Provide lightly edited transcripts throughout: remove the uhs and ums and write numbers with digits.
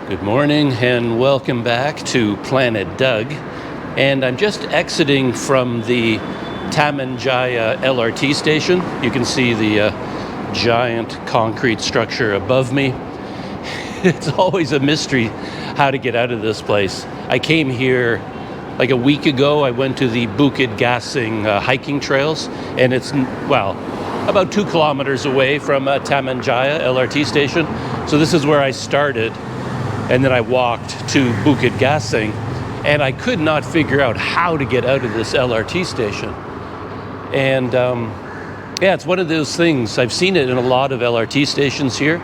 Good morning and welcome back to Planet Doug. And I'm just exiting from the Taman Jaya LRT station. You can see the giant concrete structure above me. It's always a mystery how to get out of this place. I came here like a week ago. I went to the Bukit Gasing hiking trails, and it's, about 2 kilometers away from Taman Jaya LRT station. So this is where I started. And then I walked to Bukit Gasing, and I could not figure out how to get out of this LRT station. And it's one of those things. I've seen it in a lot of LRT stations here,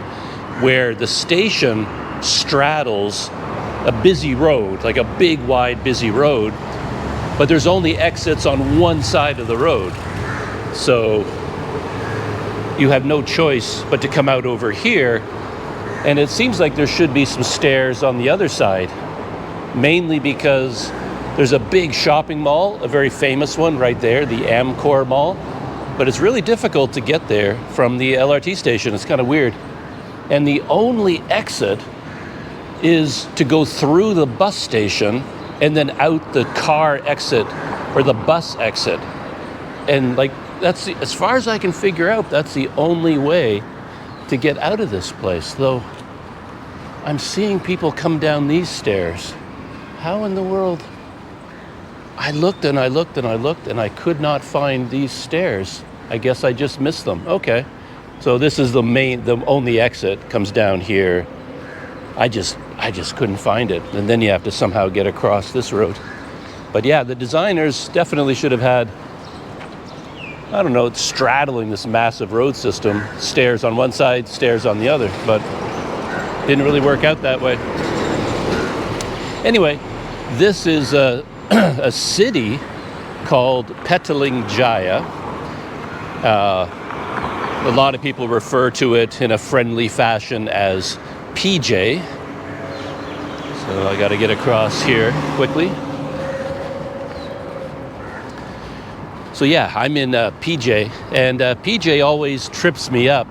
where the station straddles a busy road, like a big, wide, busy road, but there's only exits on one side of the road. So you have no choice but to come out over here. And it seems like there should be some stairs on the other side, mainly because there's a big shopping mall, a very famous one right there, the Amcorp Mall. But it's really difficult to get there from the LRT station. It's kind of weird. And the only exit is to go through the bus station and then out the car exit or the bus exit. And that's as far as I can figure out, that's the only way to get out of this place, though I'm seeing people come down these stairs. How in the world? I looked and I looked and I looked and I could not find these stairs. I guess I just missed them. Okay. So this is the only exit comes down here. I just couldn't find it. And then you have to somehow get across this road. But yeah, the designers definitely should have had, I don't know, it's straddling this massive road system, stairs on one side, stairs on the other, but didn't really work out that way. Anyway, this is a city called Petaling Jaya. A lot of people refer to it in a friendly fashion as PJ. So I got to get across here quickly. So yeah, I'm in PJ, and PJ always trips me up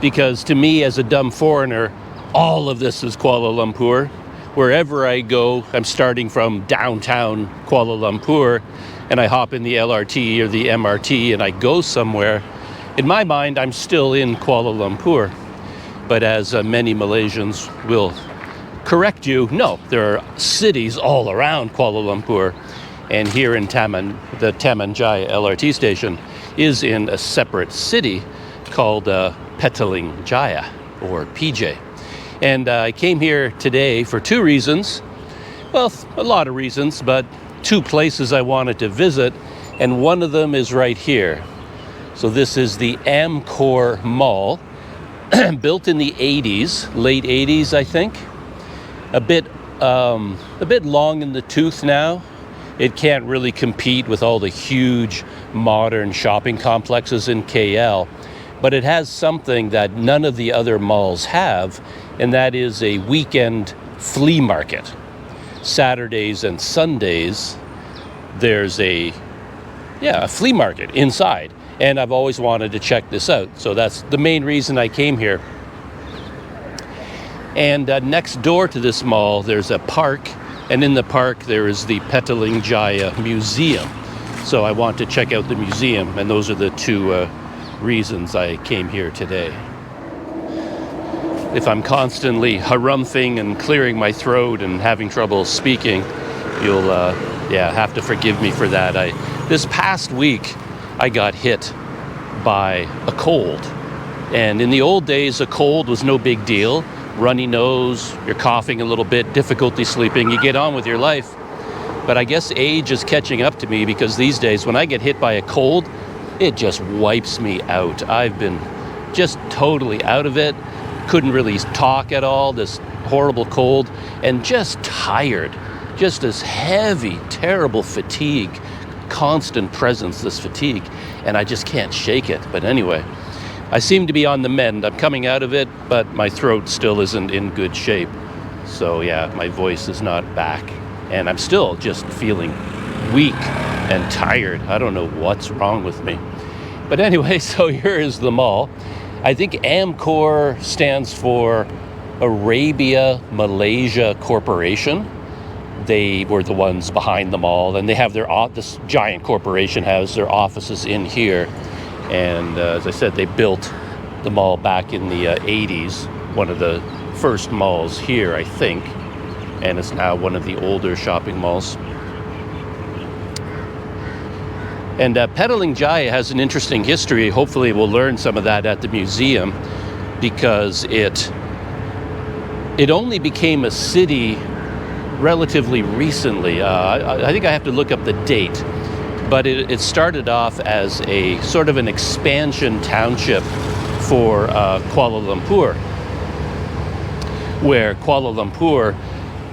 because to me as a dumb foreigner, all of this is Kuala Lumpur. Wherever I go, I'm starting from downtown Kuala Lumpur and I hop in the LRT or the MRT and I go somewhere. In my mind, I'm still in Kuala Lumpur. But as many Malaysians will correct you, no, there are cities all around Kuala Lumpur. And here in the Taman Jaya LRT station is in a separate city called Petaling Jaya, or PJ. And I came here today for 2 reasons. Well, a lot of reasons, but 2 places I wanted to visit, and one of them is right here. So this is the Amcorp Mall, built in the 80s, late 80s, I think. A bit long in the tooth now. It can't really compete with all the huge modern shopping complexes in KL, but it has something that none of the other malls have, and that is a weekend flea market. Saturdays and Sundays, there's a flea market inside, and I've always wanted to check this out, so that's the main reason I came here. And next door to this mall, there's a park. And in the park, there is the Petaling Jaya Museum. So I want to check out the museum, and those are the 2 reasons I came here today. If I'm constantly harumphing and clearing my throat and having trouble speaking, you'll have to forgive me for that. This past week, I got hit by a cold. And in the old days, a cold was no big deal. Runny nose, you're coughing a little bit, difficulty sleeping, you get on with your life. But I guess age is catching up to me because these days when I get hit by a cold, it just wipes me out. I've been just totally out of it, couldn't really talk at all, this horrible cold, and just tired. Just this heavy, terrible fatigue, constant presence, this fatigue, and I just can't shake it. But anyway, I seem to be on the mend. I'm coming out of it, but my throat still isn't in good shape. So yeah, my voice is not back. And I'm still just feeling weak and tired. I don't know what's wrong with me. But anyway, so here is the mall. I think Amcorp stands for Arabia Malaysia Corporation. They were the ones behind the mall, and they have this giant corporation has their offices in here. And as I said, they built the mall back in the 80s, one of the first malls here, I think, and it's now one of the older shopping malls. And Petaling Jaya has an interesting history. Hopefully we'll learn some of that at the museum, because it only became a city relatively recently. I think I have to look up the date, but it started off as a sort of an expansion township for Kuala Lumpur, where Kuala Lumpur,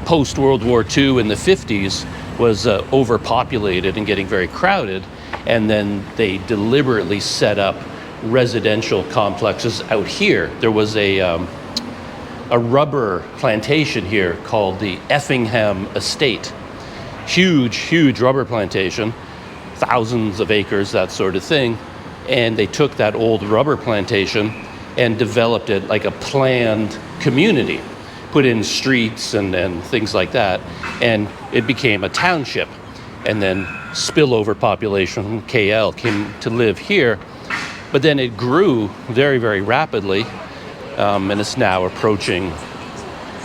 post-World War II in the 50s, was overpopulated and getting very crowded, and then they deliberately set up residential complexes out here. There was a rubber plantation here called the Effingham Estate. Huge rubber plantation, thousands of acres, that sort of thing. And they took that old rubber plantation and developed it like a planned community, put in streets and things like that, and it became a township. And then spillover population from KL came to live here, but then it grew very, very rapidly, and it's now approaching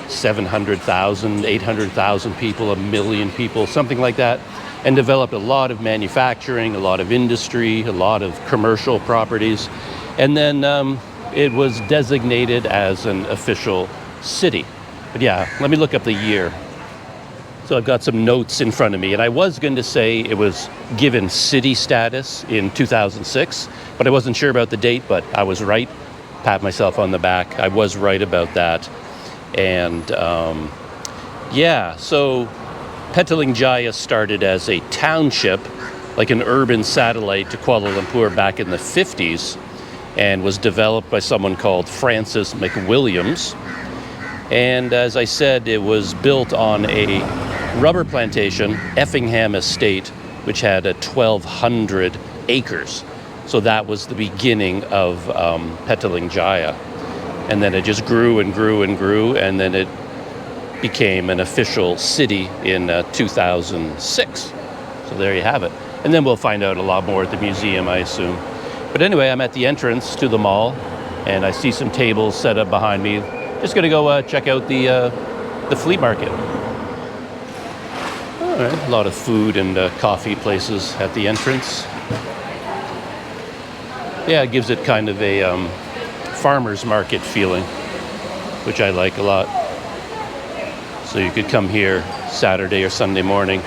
700,000, 800,000 people, 1 million people, something like that, and developed a lot of manufacturing, a lot of industry, a lot of commercial properties. And then it was designated as an official city. But yeah, let me look up the year. So I've got some notes in front of me, and I was going to say it was given city status in 2006, but I wasn't sure about the date, but I was right. Pat myself on the back. I was right about that. And yeah, so Petaling Jaya started as a township, like an urban satellite to Kuala Lumpur back in the 50s, and was developed by someone called Francis McWilliams. And as I said, it was built on a rubber plantation, Effingham Estate, which had 1,200 acres. So that was the beginning of Petaling Jaya. And then it just grew and grew and grew, and then it became an official city in 2006. So there you have it. And then we'll find out a lot more at the museum, I assume. But anyway, I'm at the entrance to the mall, and I see some tables set up behind me. Just gonna go check out the flea market. All right, a lot of food and coffee places at the entrance. Yeah, it gives it kind of a farmer's market feeling, which I like a lot. So you could come here Saturday or Sunday morning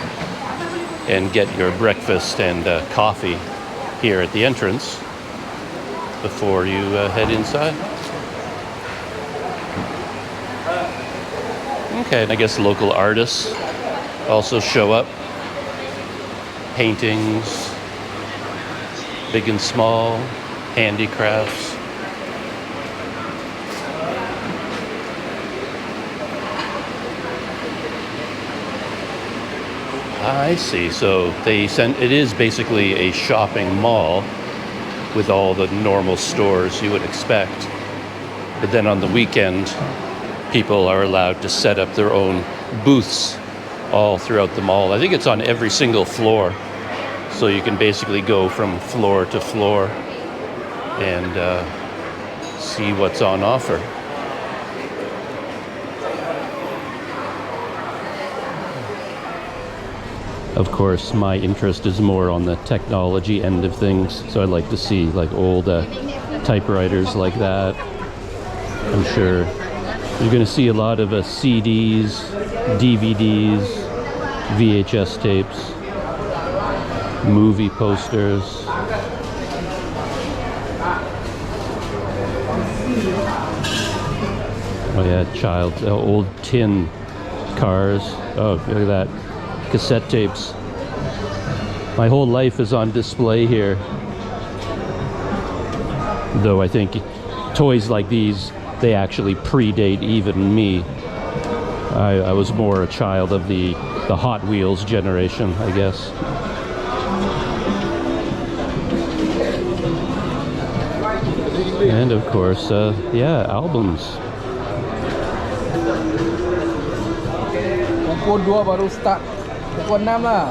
and get your breakfast and coffee here at the entrance before you head inside. Okay, and I guess local artists also show up. Paintings, big and small, handicrafts. I see. So it is basically a shopping mall with all the normal stores you would expect. But then on the weekend, people are allowed to set up their own booths all throughout the mall. I think it's on every single floor. So you can basically go from floor to floor and see what's on offer. Of course, my interest is more on the technology end of things, so I'd like to see like old typewriters like that. I'm sure you're going to see a lot of CDs, DVDs, VHS tapes, movie posters. Oh yeah, old tin cars. Oh, look at that. Cassette tapes. My whole life is on display here. Though I think toys like these, they actually predate even me. I was more a child of the Hot Wheels generation, I guess. And of course, yeah, albums. Pukul 2 baru start. Pukul 6 lah.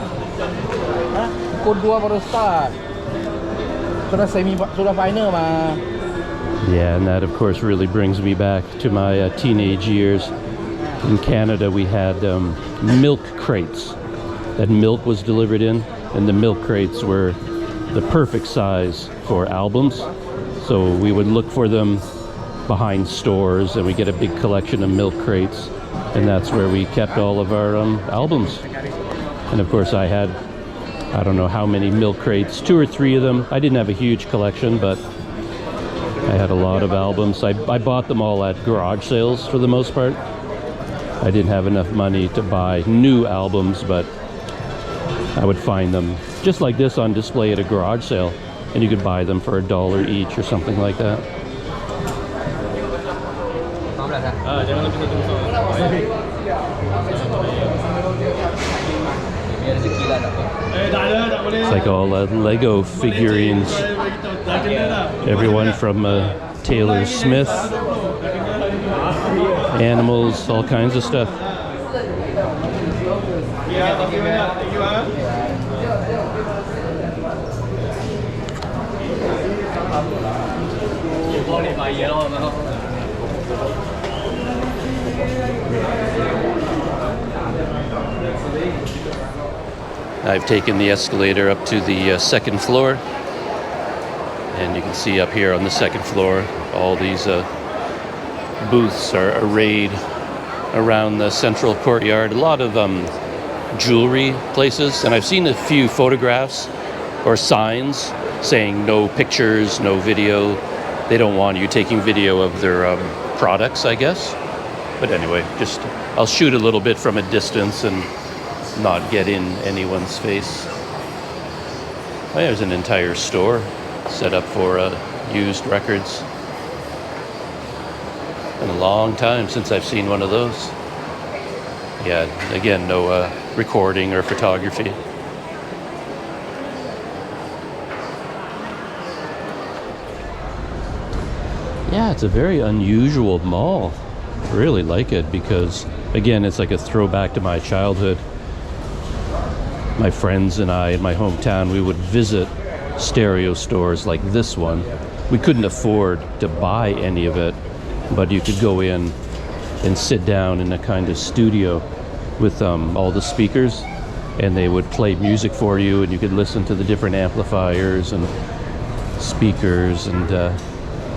Pukul 2 baru start. Sudah final mah. Yeah, and that of course really brings me back to my teenage years. In Canada we had milk crates that milk was delivered in, and the milk crates were the perfect size for albums. So we would look for them behind stores, and we get a big collection of milk crates, and that's where we kept all of our albums. And of course I had, I don't know how many milk crates, 2 or 3 of them. I didn't have a huge collection, but I had a lot of albums. I bought them all at garage sales for the most part. I didn't have enough money to buy new albums, but I would find them just like this on display at a garage sale, and you could buy them for $1 each or something like that. It's like all Lego figurines. Everyone from Taylor Smith, animals, all kinds of stuff. I've taken the escalator up to the second floor, and you can see up here on the second floor all these booths are arrayed around the central courtyard. A lot of jewelry places, and I've seen a few photographs or signs saying no pictures, no video. They don't want you taking video of their products, I guess. But anyway, just I'll shoot a little bit from a distance and not get in anyone's face. Oh, there's an entire store set up for used records. Been a long time since I've seen one of those. Yeah, again, no recording or photography. Yeah, it's a very unusual mall. I really like it because, again, it's like a throwback to my childhood. My friends and I in my hometown, we would visit stereo stores like this one. We couldn't afford to buy any of it, but you could go in and sit down in a kind of studio with all the speakers, and they would play music for you, and you could listen to the different amplifiers and speakers, and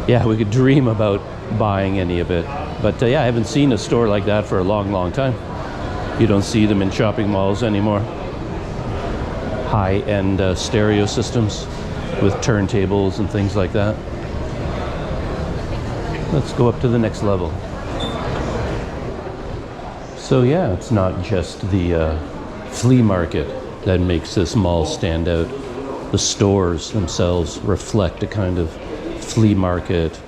yeah, we could dream about buying any of it. But yeah, I haven't seen a store like that for a long, long time. You don't see them in shopping malls anymore. High-end stereo systems with turntables and things like that. Let's go up to the next level. So yeah, it's not just the flea market that makes this mall stand out. The stores themselves reflect a kind of flea market,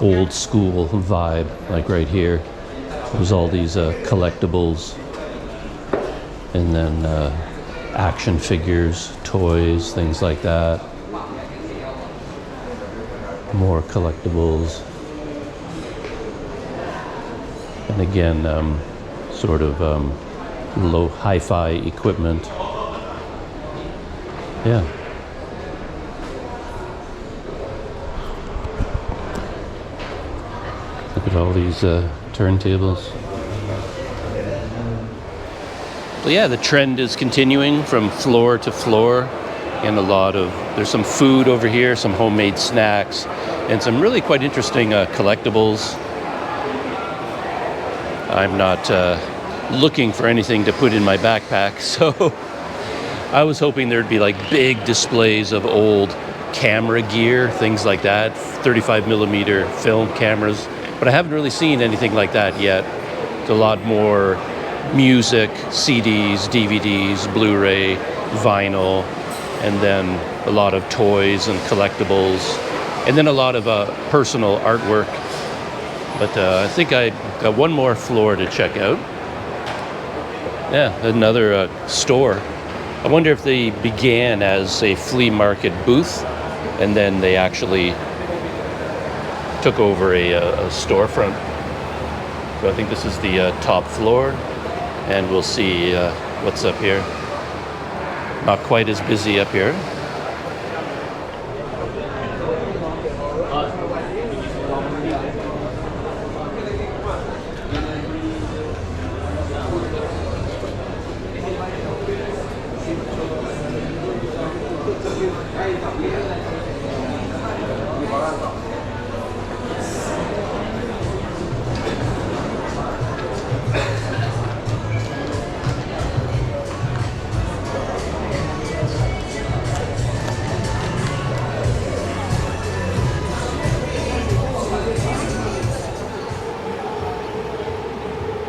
old school vibe. Like right here, there's all these collectibles, and then action figures, toys, things like that. More collectibles. And again, sort of low hi-fi equipment. Yeah. Look at all these turntables. Well, yeah, the trend is continuing from floor to floor, and there's some food over here, some homemade snacks, and some really quite interesting collectibles. I'm not looking for anything to put in my backpack, so I was hoping there'd be like big displays of old camera gear, things like that, 35mm film cameras, but I haven't really seen anything like that yet. It's a lot more music, CDs, DVDs, Blu-ray, vinyl, and then a lot of toys and collectibles, and then a lot of personal artwork. But I think I got one more floor to check out. Yeah, another store. I wonder if they began as a flea market booth, and then they actually took over a storefront. So I think this is the top floor. and we'll see what's up here. Not quite as busy up here.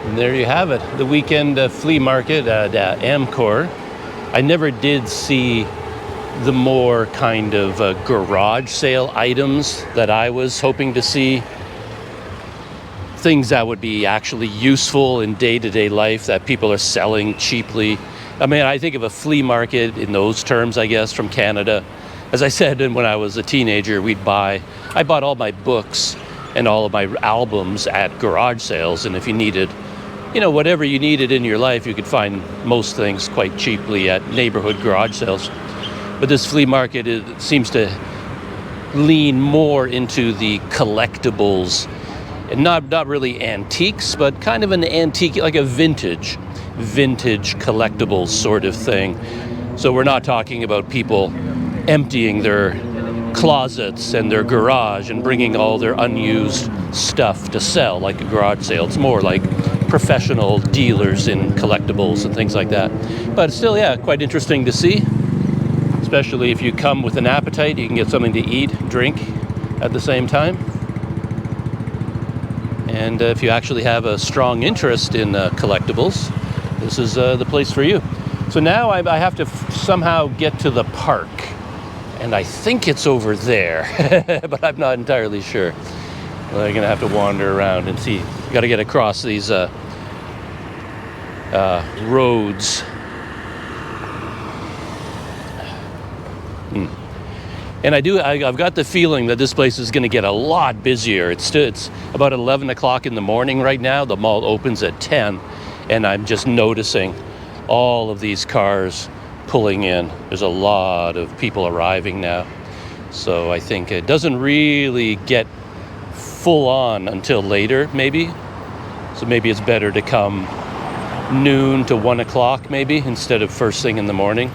And there you have it, the weekend flea market at Amcorp. I never did see the more kind of garage sale items that I was hoping to see. Things that would be actually useful in day-to-day life that people are selling cheaply. I mean, I think of a flea market in those terms, I guess, from Canada. As I said, when I was a teenager, I bought all my books and all of my albums at garage sales, and if you needed, whatever you needed in your life, you could find most things quite cheaply at neighborhood garage sales. But this flea market seems to lean more into the collectibles, and not really antiques, but kind of an antique, like a vintage collectibles sort of thing. So we're not talking about people emptying their closets and their garage and bringing all their unused stuff to sell like a garage sale. It's more like professional dealers in collectibles and things like that. But still, yeah, quite interesting to see, especially if you come with an appetite. You can get something to eat, drink at the same time. And if you actually have a strong interest in collectibles, this is the place for you. So now I have to somehow get to the park, and I think it's over there, but I'm not entirely sure. Well, I'm gonna have to wander around and see. Got to get across these roads. And I've got the feeling that this place is going to get a lot busier. It's about 11 o'clock in the morning right now. The mall opens at 10, and I'm just noticing all of these cars pulling in. There's a lot of people arriving now. So I think it doesn't really get full on until later, maybe. So maybe it's better to come noon to 1 o'clock, maybe, instead of first thing in the morning.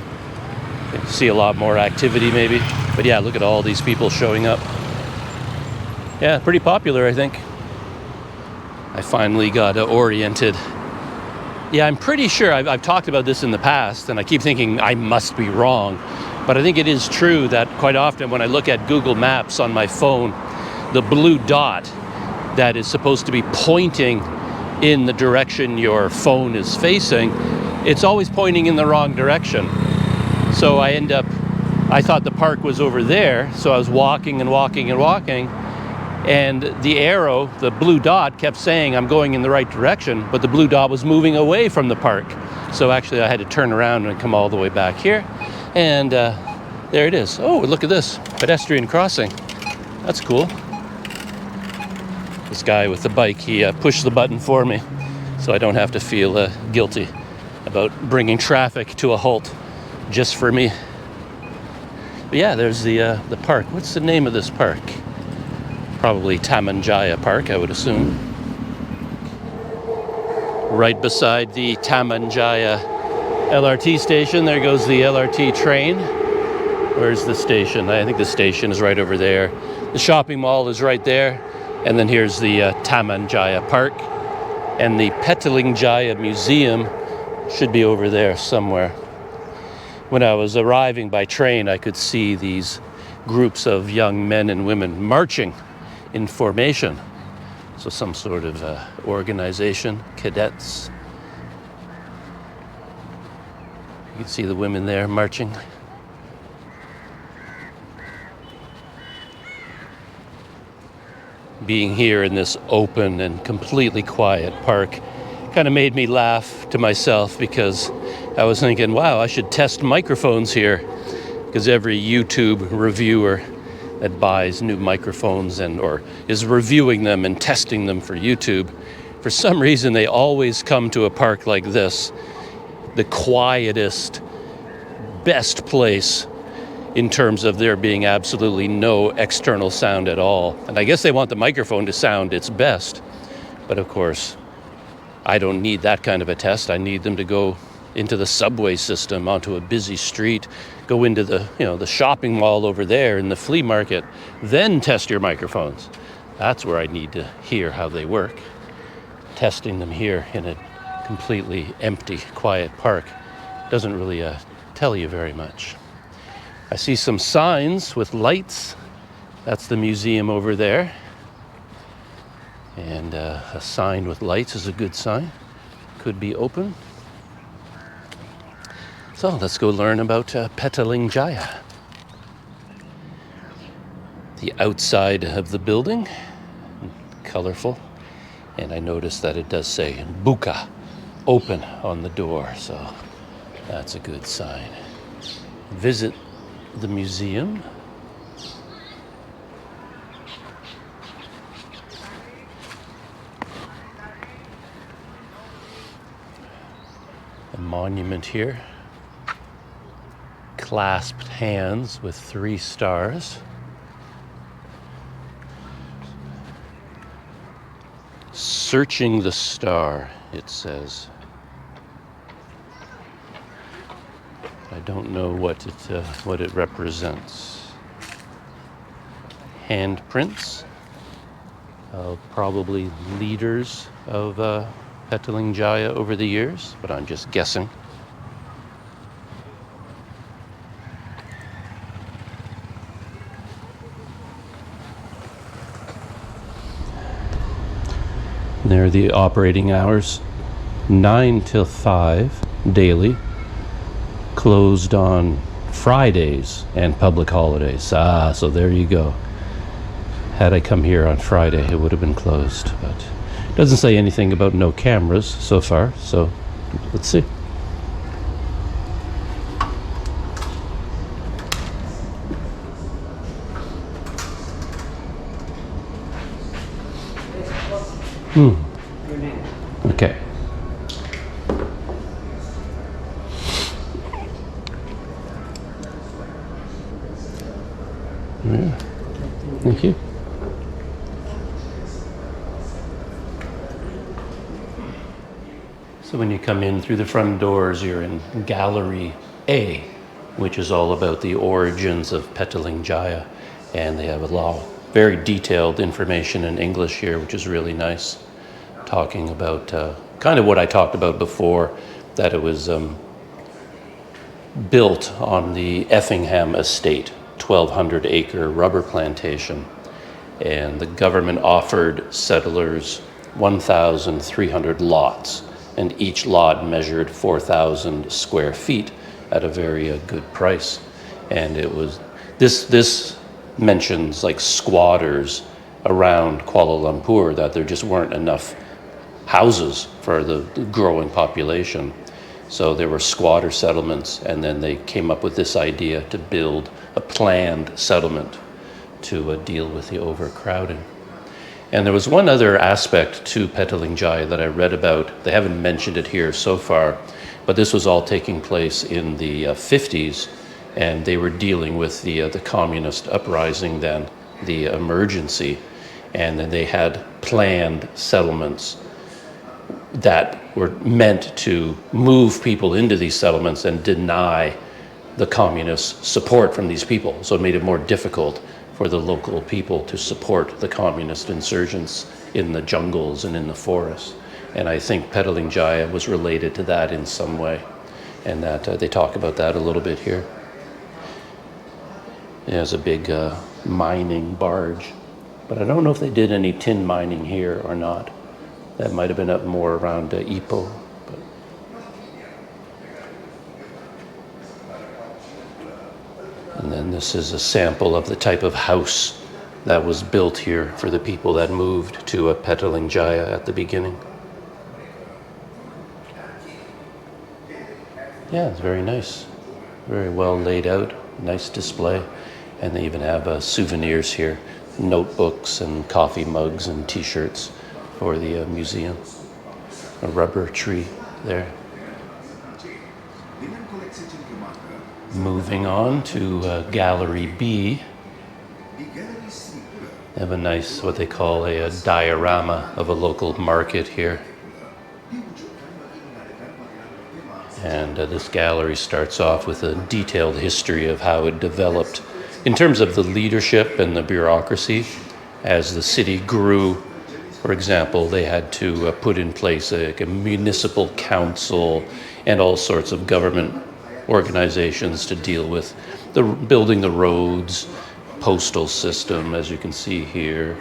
You see a lot more activity, maybe. But yeah, look at all these people showing up. Yeah, pretty popular, I think. I finally got oriented. Yeah, I'm pretty sure I've talked about this in the past, and I keep thinking I must be wrong. But I think it is true that quite often when I look at Google Maps on my phone, the blue dot that is supposed to be pointing in the direction your phone is facing, it's always pointing in the wrong direction. So I thought the park was over there, so I was walking, and the arrow, the blue dot, kept saying I'm going in the right direction, but the blue dot was moving away from the park. So actually I had to turn around and come all the way back here, and there it is. Oh, look at this, pedestrian crossing. That's cool. This guy with the bike, he pushed the button for me, so I don't have to feel guilty about bringing traffic to a halt just for me. But yeah, there's the park. What's the name of this park? Probably Taman Jaya Park, I would assume. Right beside the Taman Jaya LRT station, there goes the LRT train. Where's the station? I think the station is right over there. The shopping mall is right there. And then here's the Taman Jaya Park. And the Petaling Jaya Museum should be over there somewhere. When I was arriving by train, I could see these groups of young men and women marching in formation. So some sort of organization, cadets. You can see the women there marching. Being here in this open and completely quiet park kind of made me laugh to myself, because I was thinking, wow, I should test microphones here, because every YouTube reviewer that buys new microphones or is reviewing them and testing them for YouTube, For some reason, they always come to a park like this, the quietest, best place in terms of there being absolutely no external sound at all. And I guess they want the microphone to sound its best. But of course, I don't need that kind of a test. I need them to go into the subway system, onto a busy street, go into the shopping mall over there in the flea market, then test your microphones. That's where I need to hear how they work. Testing them here in a completely empty, quiet park doesn't really tell you very much. I see some signs with lights. That's the museum over there. And a sign with lights is a good sign. Could be open. So let's go learn about Petaling Jaya. The outside of the building, colorful. And I noticed that it does say Buka, open on the door. So that's a good sign. Visit the museum. A monument here. Clasped hands with 3 stars. Searching the star, it says. I don't know what it represents. Handprints of probably leaders of Petaling Jaya over the years, but I'm just guessing. There are the operating hours, 9 till 5 daily, closed on Fridays and public holidays. So there you go. Had I come here on Friday, it would have been closed, but it doesn't say anything about no cameras so far, so let's see. Okay. Yeah. Thank you. So when you come in through the front doors, you're in Gallery A, which is all about the origins of Petaling Jaya. And they have a lot of very detailed information in English here, which is really nice. Talking about kind of what I talked about before, that it was built on the Effingham estate, 1,200-acre rubber plantation. And the government offered settlers 1,300 lots, and each lot measured 4,000 square feet at a very good price. And it was this mentions like squatters around Kuala Lumpur, that there just weren't enough houses for the growing population. So there were squatter settlements, and then they came up with this idea to build a planned settlement to deal with the overcrowding. And there was one other aspect to Petaling Jaya that I read about. They haven't mentioned it here so far, but this was all taking place in the 50s, and they were dealing with the communist uprising then, the emergency, and then they had planned settlements that were meant to move people into these settlements and deny the communist support from these people. So it made it more difficult for the local people to support the communist insurgents in the jungles and in the forests. And I think Petaling Jaya was related to that in some way, and that they talk about that a little bit here. There's a big mining barge, but I don't know if they did any tin mining here or not. That might have been up more around Ipoh. But. And then this is a sample of the type of house that was built here for the people that moved to Petaling Jaya at the beginning. Yeah, it's very nice. Very well laid out, nice display. And they even have souvenirs here, notebooks and coffee mugs and t-shirts for the museum. A rubber tree there. Moving on to Gallery B. They have a nice, what they call a diorama of a local market here. And this gallery starts off with a detailed history of how it developed in terms of the leadership and the bureaucracy. As the city grew, for example, they had to put in place a municipal council and all sorts of government organizations to deal with building the roads, postal system, as you can see here,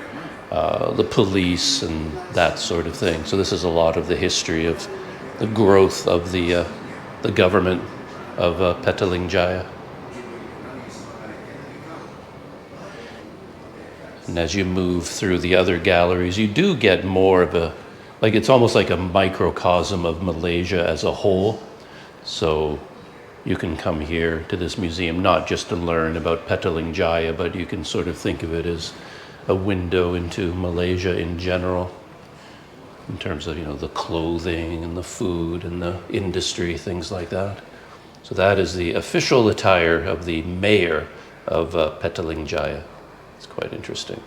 the police and that sort of thing. So this is a lot of the history of the growth of the government of Petaling Jaya. And as you move through the other galleries, you do get more of it's almost like a microcosm of Malaysia as a whole. So you can come here to this museum not just to learn about Petaling Jaya, but you can sort of think of it as a window into Malaysia in general, in terms of, the clothing and the food and the industry, things like that. So that is the official attire of the mayor of Petaling Jaya. It's quite interesting.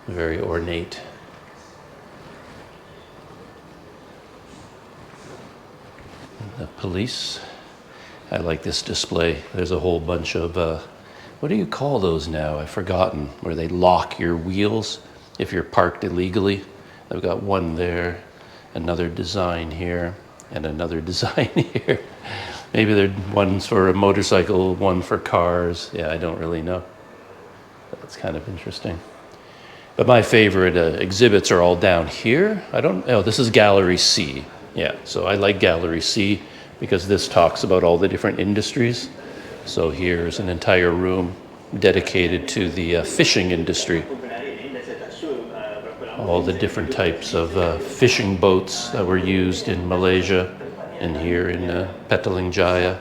Very ornate. The police. I like this display. There's a whole bunch of, what do you call those now? I've forgotten, where they lock your wheels if you're parked illegally. I've got one there, another design here, and another design here. Maybe one's for a motorcycle, one for cars. Yeah, I don't really know. That's kind of interesting. But my favorite exhibits are all down here. This is Gallery C. Yeah, so I like Gallery C because this talks about all the different industries. So here's an entire room dedicated to the fishing industry. All the different types of fishing boats that were used in Malaysia and here in Petaling Jaya.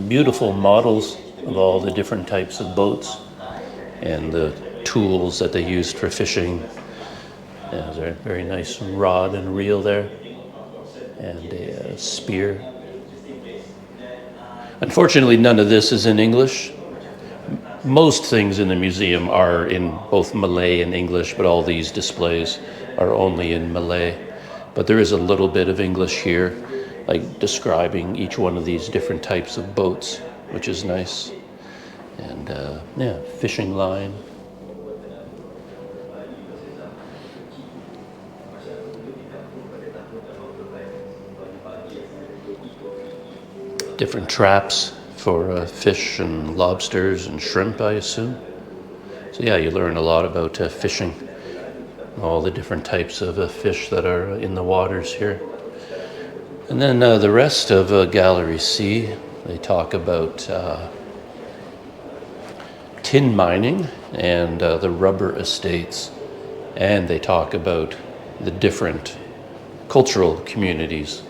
Beautiful models of all the different types of boats and the tools that they used for fishing. There's a very nice rod and reel there and a spear. Unfortunately, none of this is in English. Most things in the museum are in both Malay and English, but all these displays are only in Malay. But there is a little bit of English here, like describing each one of these different types of boats, which is nice. And fishing line. Different traps for fish and lobsters and shrimp, I assume. So yeah, you learn a lot about fishing, all the different types of fish that are in the waters here. And then the rest of Gallery C, they talk about tin mining and the rubber estates, and they talk about the different cultural communities.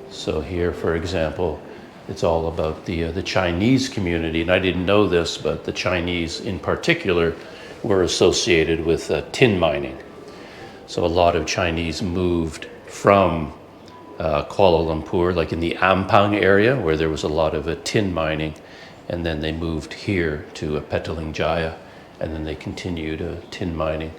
So here, for example, it's all about the Chinese community, and I didn't know this, but the Chinese in particular were associated with tin mining. So a lot of Chinese moved from Kuala Lumpur, like in the Ampang area, where there was a lot of tin mining, and then they moved here to Petaling Jaya, and then they continued tin mining.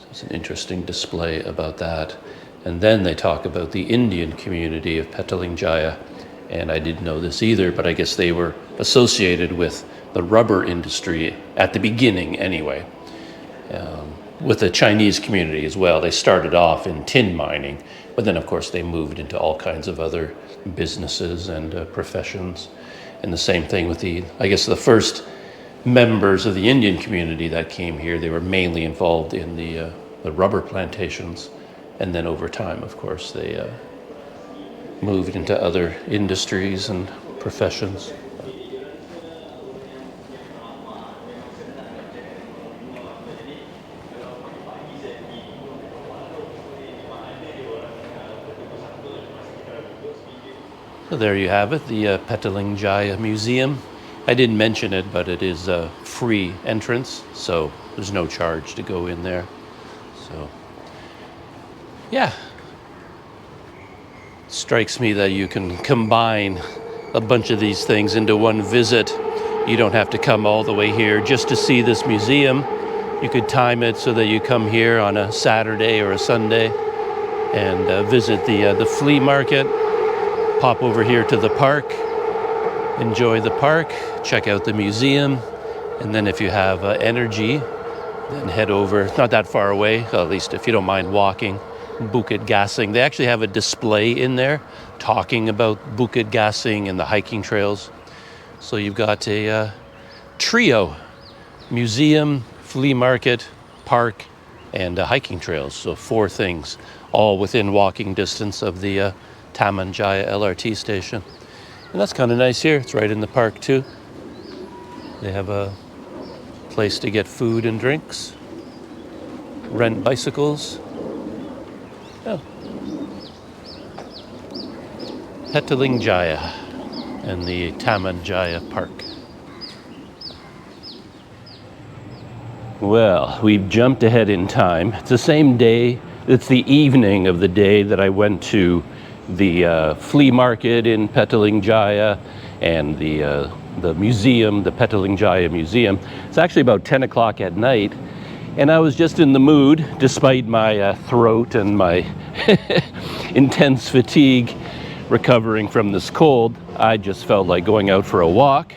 So it's an interesting display about that. And then they talk about the Indian community of Petaling Jaya, and I didn't know this either, but I guess they were associated with the rubber industry at the beginning anyway, with the Chinese community as well. They started off in tin mining, but then of course they moved into all kinds of other businesses and professions. And the same thing with the first members of the Indian community that came here, they were mainly involved in the rubber plantations. And then over time, of course, they moved into other industries and professions. So there you have it, the Petaling Jaya Museum. I didn't mention it, but it is a free entrance, so there's no charge to go in there. So, yeah. Strikes me that you can combine a bunch of these things into one visit. You don't have to come all the way here just to see this museum. You could time it so that you come here on a Saturday or a Sunday and visit the flea market, pop over here to the park, enjoy the park, check out the museum, and then if you have energy, then head over. It's not that far away, at least if you don't mind walking. Bukit Gasing. They actually have a display in there talking about Bukit Gasing and the hiking trails. So you've got a trio: museum, flea market, park, and hiking trails. So 4 things, all within walking distance of the Taman Jaya LRT station. And that's kind of nice here. It's right in the park too. They have a place to get food and drinks, rent bicycles. Oh. Petaling Jaya and the Taman Jaya Park. Well, we've jumped ahead in time. It's the same day. It's the evening of the day that I went to the flea market in Petaling Jaya and the museum, the Petaling Jaya Museum. It's actually about 10 o'clock at night, and I was just in the mood, despite my throat and my intense fatigue recovering from this cold. I just felt like going out for a walk.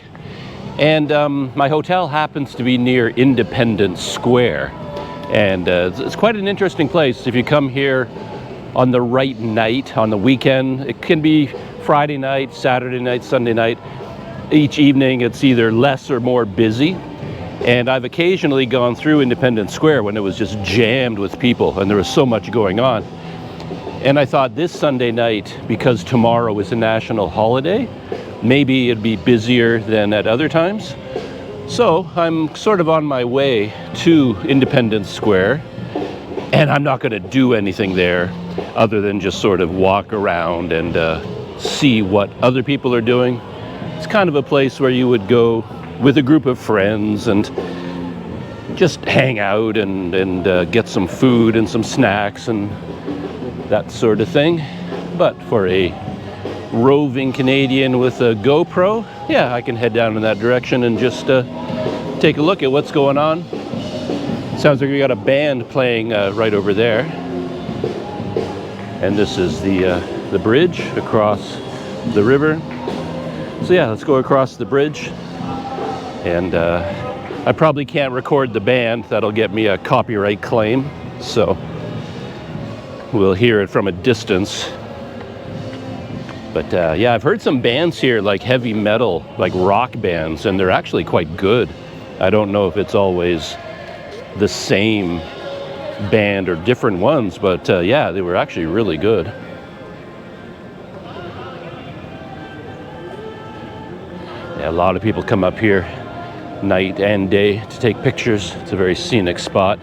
And my hotel happens to be near Independence Square. And it's quite an interesting place. If you come here on the right night, on the weekend, it can be Friday night, Saturday night, Sunday night. Each evening it's either less or more busy. And I've occasionally gone through Independence Square when it was just jammed with people and there was so much going on. And I thought this Sunday night, because tomorrow is a national holiday, maybe it'd be busier than at other times. So I'm sort of on my way to Independence Square, and I'm not going to do anything there other than just sort of walk around and see what other people are doing. It's kind of a place where you would go with a group of friends and just hang out and get some food and some snacks and that sort of thing. But for a roving Canadian with a GoPro, yeah, I can head down in that direction and just take a look at what's going on. Sounds like we got a band playing right over there. And this is the bridge across the river. So yeah, let's go across the bridge. And I probably can't record the band. That'll get me a copyright claim. So we'll hear it from a distance. But yeah, I've heard some bands here, like heavy metal, like rock bands, and they're actually quite good. I don't know if it's always the same band or different ones, but yeah, they were actually really good. Yeah, a lot of people come up here night and day to take pictures. It's a very scenic spot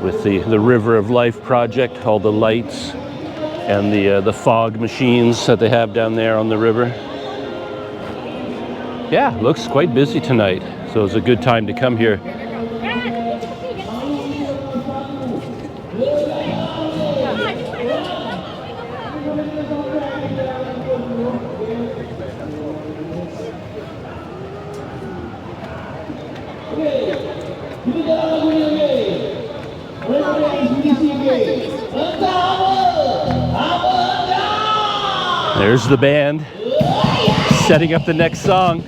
with the River of Life project, all the lights and the fog machines that they have down there on the river. Yeah, looks quite busy tonight, so it's a good time to come here. There's the band setting up the next song.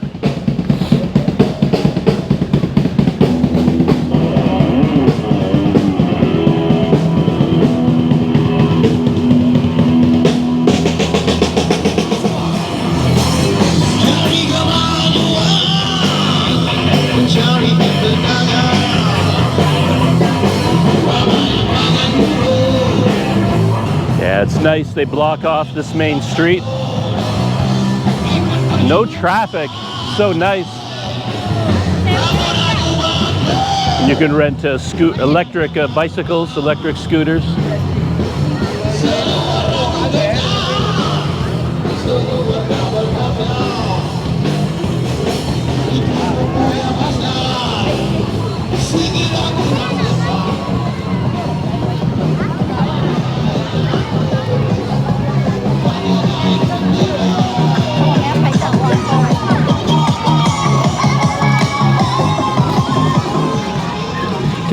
Yeah, it's nice. They block off this main street. No traffic. So nice. You can rent electric bicycles, electric scooters.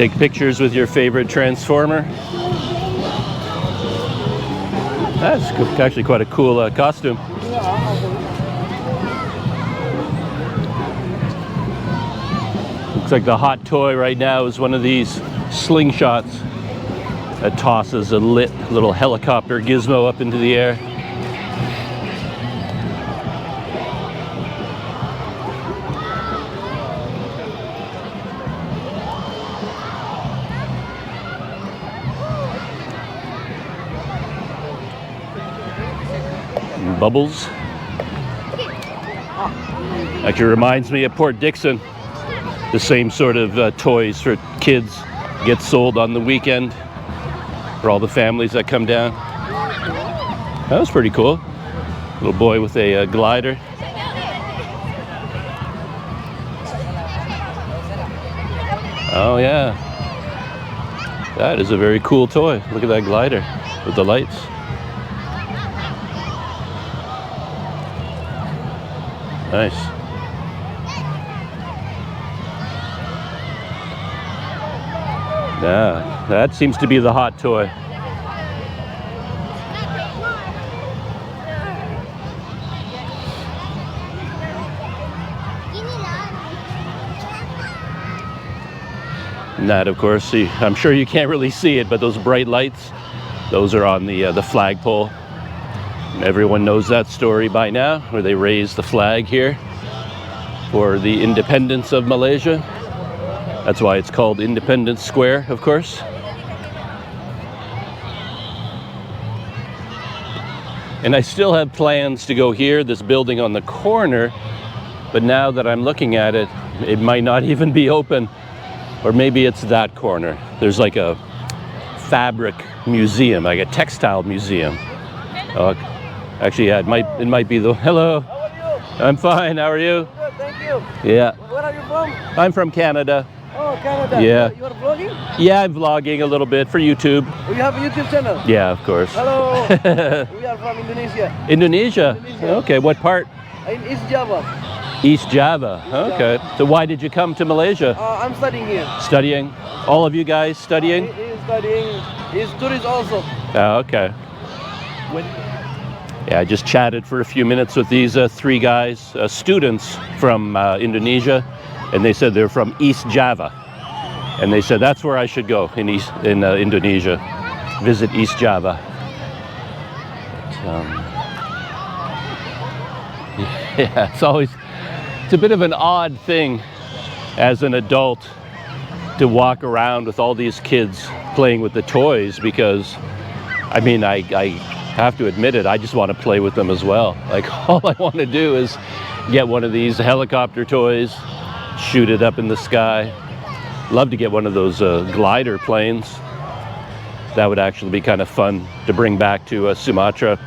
Take pictures with your favorite Transformer. That's actually quite a cool costume. Looks like the hot toy right now is one of these slingshots that tosses a lit little helicopter gizmo up into the air. Bubbles. Actually reminds me of Port Dickson. The same sort of toys for kids get sold on the weekend for all the families that come down. That was pretty cool. Little boy with a glider. Oh yeah. That is a very cool toy. Look at that glider with the lights. Nice. Yeah, that seems to be the hot toy. And that, of course, see, I'm sure you can't really see it, but those bright lights, those are on the flagpole. Everyone knows that story by now, where they raised the flag here for the independence of Malaysia. That's why it's called Independence Square, of course. And I still have plans to go here, this building on the corner, but now that I'm looking at it, it might not even be open. Or maybe it's that corner. There's like a fabric museum, like a textile museum. Actually, yeah, it might be the... Hello. How are you? I'm fine. How are you? Good, thank you. Yeah. Where are you from? I'm from Canada. Oh, Canada. Yeah. You are vlogging? Yeah, I'm vlogging a little bit for YouTube. You have a YouTube channel? Yeah, of course. Hello. We are from Indonesia. Indonesia? Indonesia. Okay, what part? In East Java. East Java. Okay. So why did you come to Malaysia? I'm studying here. Studying? All of you guys studying? He is studying. He's tourist also. Oh, okay. Yeah, I just chatted for a few minutes with these three guys, students from Indonesia, and they said they're from East Java. And they said that's where I should go in Indonesia, visit East Java. But, yeah, it's a bit of an odd thing as an adult to walk around with all these kids playing with the toys, because I mean, I have to admit it, I just want to play with them as well. Like, all I want to do is get one of these helicopter toys, shoot it up in the sky. Love to get one of those glider planes. That would actually be kind of fun to bring back to Sumatra.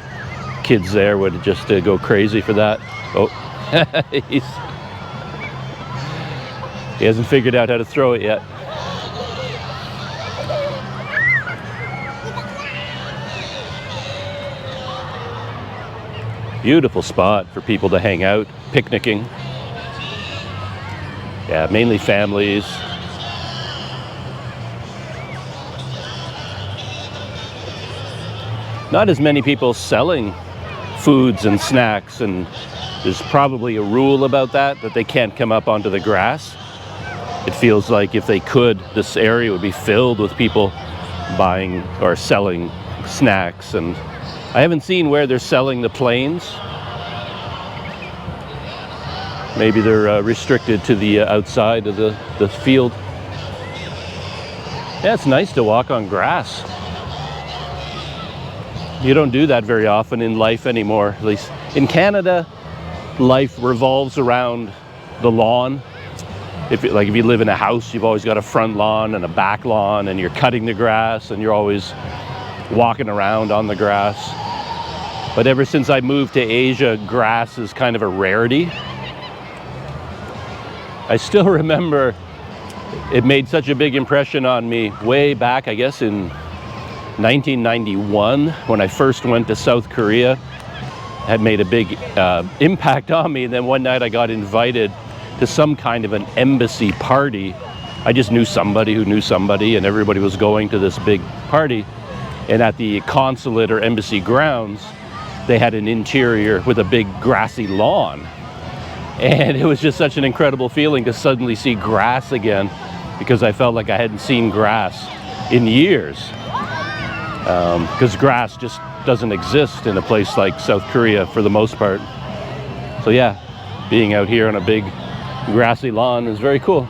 Kids there would just go crazy for that. Oh, he hasn't figured out how to throw it yet. Beautiful spot for people to hang out, picnicking. Yeah, mainly families. Not as many people selling foods and snacks, and there's probably a rule about that they can't come up onto the grass. It feels like if they could, this area would be filled with people buying or selling snacks, and I haven't seen where they're selling the planes. Maybe they're restricted to the outside of the field. Yeah, it's nice to walk on grass. You don't do that very often in life anymore. At least in Canada, life revolves around the lawn. If you live in a house, you've always got a front lawn and a back lawn, and you're cutting the grass, and you're always walking around on the grass. But ever since I moved to Asia, grass is kind of a rarity. I still remember it made such a big impression on me way back, I guess in 1991, when I first went to South Korea. Had made a big impact on me. And then one night I got invited to some kind of an embassy party I just knew somebody who knew somebody, and everybody was going to this big party. And at the consulate or embassy grounds, they had an interior with a big grassy lawn. And it was just such an incredible feeling to suddenly see grass again, because I felt like I hadn't seen grass in years. Because grass just doesn't exist in a place like South Korea for the most part. So yeah, being out here on a big grassy lawn is very cool.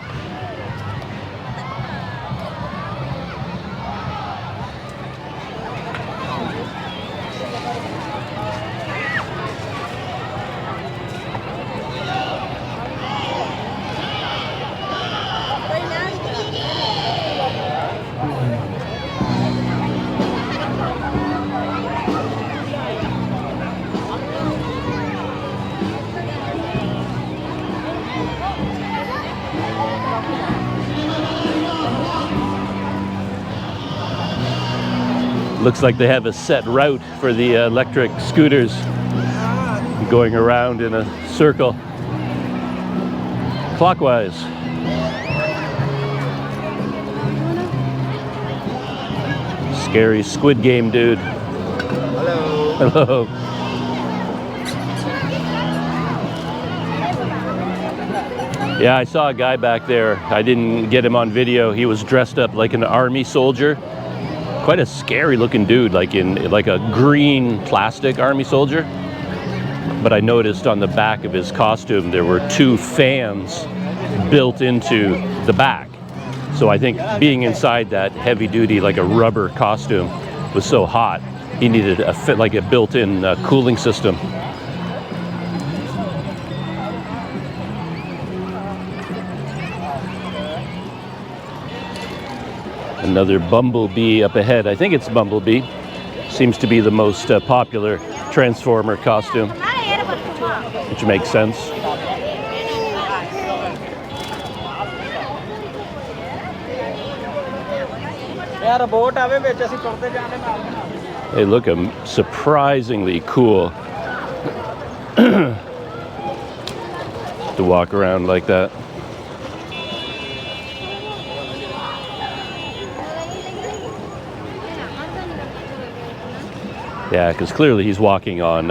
Looks like they have a set route for the electric scooters, going around in a circle clockwise. Scary Squid Game dude. Hello. Hello. Yeah, I saw a guy back there. I didn't get him on video. He was dressed up like an army soldier. Quite a scary looking dude, like a green plastic army soldier. But I noticed on the back of his costume there were 2 fans built into the back. So I think being inside that heavy duty, like a rubber costume, was so hot, he needed a built-in cooling system. Another Bumblebee up ahead. I think it's Bumblebee. Seems to be the most popular Transformer costume, which makes sense. They look surprisingly cool to walk around like that. Yeah, because clearly he's walking on,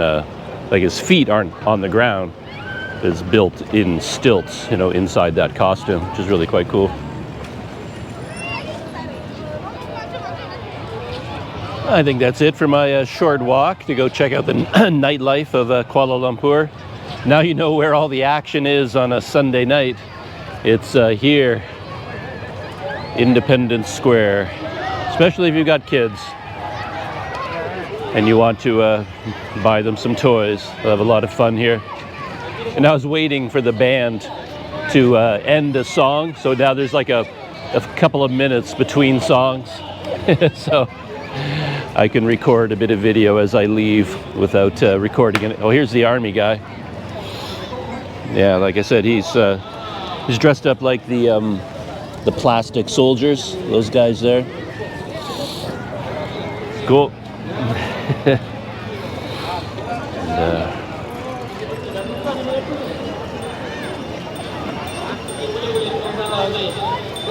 like his feet aren't on the ground. It's built in stilts, you know, inside that costume, which is really quite cool. I think that's it for my short walk to go check out the nightlife of Kuala Lumpur. Now you know where all the action is on a Sunday night. It's here, Independence Square, especially if you've got kids and you want to buy them some toys. They'll have a lot of fun here. And I was waiting for the band to end a song, so now there's like a couple of minutes between songs. So I can record a bit of video as I leave without recording it. Oh, here's the army guy. Yeah, like I said, he's dressed up like the plastic soldiers, those guys there. Cool.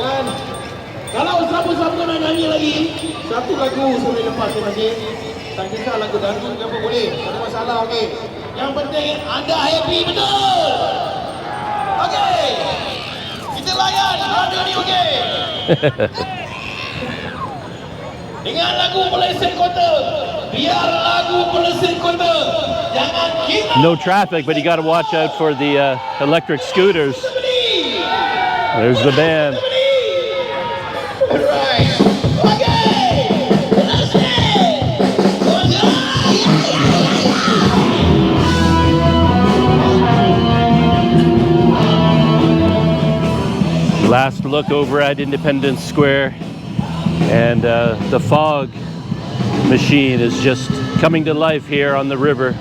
And, kalau sapu-sapu nak nyanyi lagi satu lagu sampai lepas masih tak kisah lagu dangdut ke apa boleh, tak ada masalah. Okey, yang penting anda happy, betul? Okey, kita layan radio ni. Okey. Dengan lagu Pelesir Kota, biar lagu Pelesir Kota, jangan kita. No traffic, but you got to watch out for the electric scooters. There's the band. Right. Okay. Let's Last look over at Independence Square, and the fog machine is just coming to life here on the river.